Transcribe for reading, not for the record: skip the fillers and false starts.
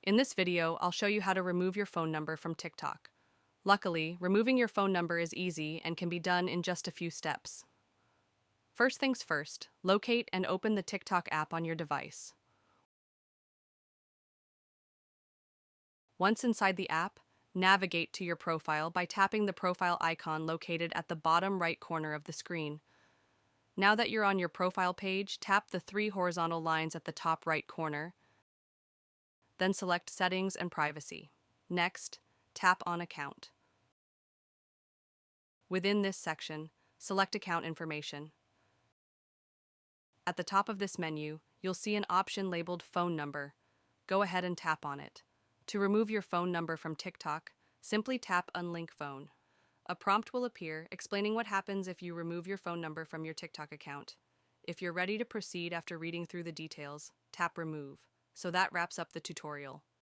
In this video, I'll show you how to remove your phone number from TikTok. Luckily, removing your phone number is easy and can be done in just a few steps. First things first, locate and open the TikTok app on your device. Once inside the app, navigate to your profile by tapping the profile icon located at the bottom right corner of the screen. Now that you're on your profile page, tap the three horizontal lines at the top right corner, then select Settings and Privacy. Next, tap on Account. Within this section, select Account Information. At the top of this menu, you'll see an option labeled Phone Number. Go ahead and tap on it. To remove your phone number from TikTok, simply tap Unlink Phone. A prompt will appear explaining what happens if you remove your phone number from your TikTok account. If you're ready to proceed after reading through the details, tap Remove. So that wraps up the tutorial.